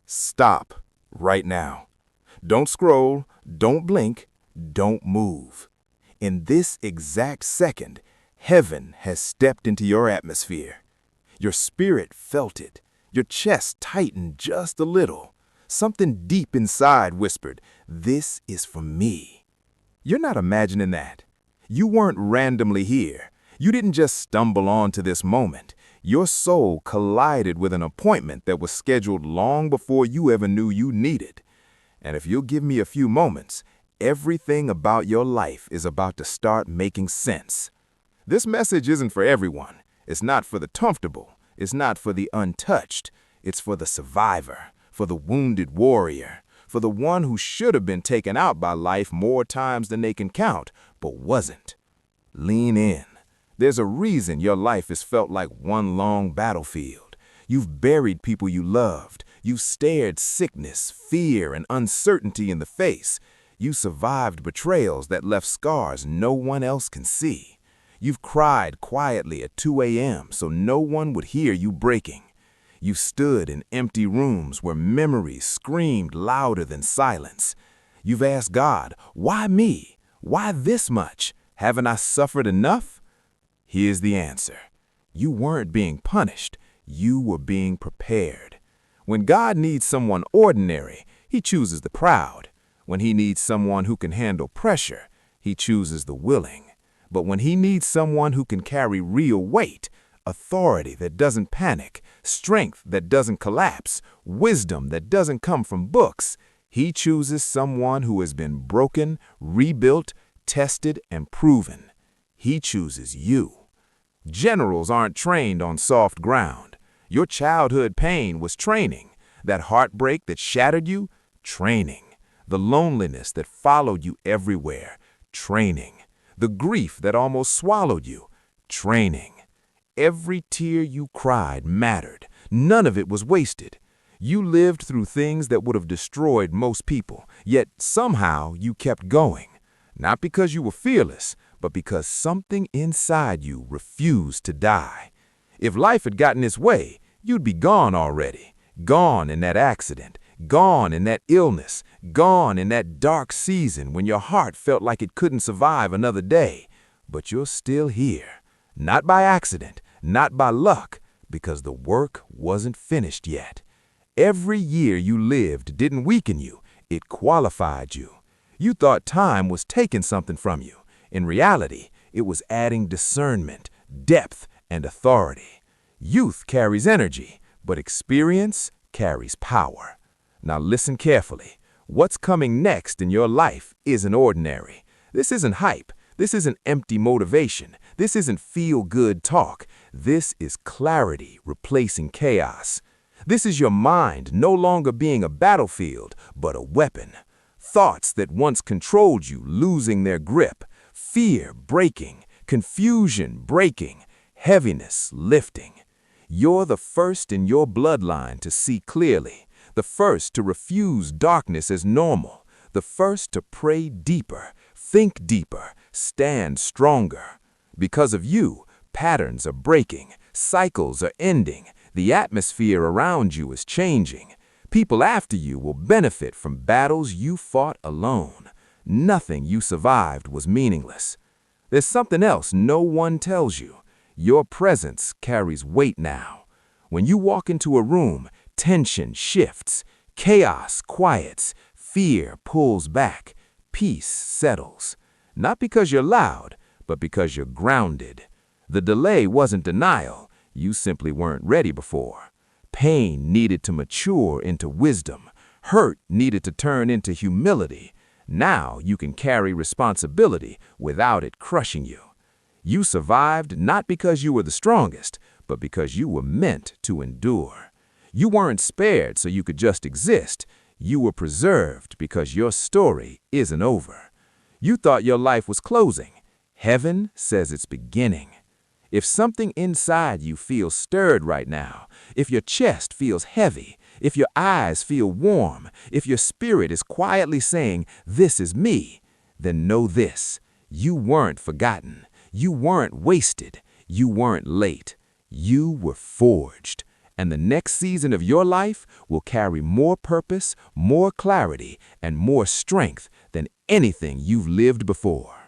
Stop right now. Don't scroll, don't blink, don't move. In this exact second, heaven has stepped into your atmosphere. Your spirit felt it. Your chest tightened just a little. Something deep inside whispered, "This is for me." You're not imagining that. You weren't randomly here. You didn't just stumble onto this moment. Your soul collided with an appointment that was scheduled long before you ever knew you needed. And if you'll give me a few moments, everything about your life is about to start making sense. This message isn't for everyone. It's not for the comfortable. It's not for the untouched. It's for the survivor, for the wounded warrior, for the one who should have been taken out by life more times than they can count, but wasn't. Lean in. There's a reason your life has felt like one long battlefield. You've buried people you loved. You've stared sickness, fear, and uncertainty in the face. You survived betrayals that left scars no one else can see. You've cried quietly at 2 a.m. so no one would hear you breaking. You stood in empty rooms where memories screamed louder than silence. You've asked God, "Why me? Why this much? Haven't I suffered enough?" Here's the answer. You weren't being punished. You were being prepared. When God needs someone ordinary, He chooses the proud. When He needs someone who can handle pressure, He chooses the willing. But when He needs someone who can carry real weight, authority that doesn't panic, strength that doesn't collapse, wisdom that doesn't come from books, He chooses someone who has been broken, rebuilt, tested, and proven. He chooses you. Generals aren't trained on soft ground. Your childhood pain was training. That heartbreak that shattered you, training. The loneliness that followed you everywhere, training. The grief that almost swallowed you, training. Every tear you cried mattered. None of it was wasted. You lived through things that would have destroyed most people, yet somehow you kept going. Not because you were fearless, but because something inside you refused to die. If life had gotten its way, you'd be gone already. Gone in that accident, gone in that illness, gone in that dark season when your heart felt like it couldn't survive another day. But you're still here. Not by accident, not by luck, because the work wasn't finished yet. Every year you lived didn't weaken you, it qualified you. You thought time was taking something from you. In reality, it was adding discernment, depth, and authority. Youth carries energy, but experience carries power. Now listen carefully. What's coming next in your life isn't ordinary. This isn't hype. This isn't empty motivation. This isn't feel-good talk. This is clarity replacing chaos. This is your mind no longer being a battlefield, but a weapon. Thoughts that once controlled you losing their grip. Fear breaking, confusion breaking, heaviness lifting. You're the first in your bloodline to see clearly, the first to refuse darkness as normal, the first to pray deeper, think deeper, stand stronger. Because of you, patterns are breaking, cycles are ending, the atmosphere around you is changing. People after you will benefit from battles you fought alone. Nothing you survived was meaningless. There's something else no one tells you. Your presence carries weight now. When you walk into a room, tension shifts, chaos quiets, fear pulls back, peace settles. Not because you're loud, but because you're grounded. The delay wasn't denial. You simply weren't ready before. Pain needed to mature into wisdom. Hurt needed to turn into humility. Now you can carry responsibility without it crushing you. You survived not because you were the strongest, but because you were meant to endure. You weren't spared so you could just exist. You were preserved because your story isn't over. You thought your life was closing. Heaven says it's beginning. If something inside you feels stirred right now, if your chest feels heavy, if your eyes feel warm, if your spirit is quietly saying, "This is me," then know this: you weren't forgotten. You weren't wasted. You weren't late. You were forged. and the next season of your life will carry more purpose, more clarity, and more strength than anything you've lived before.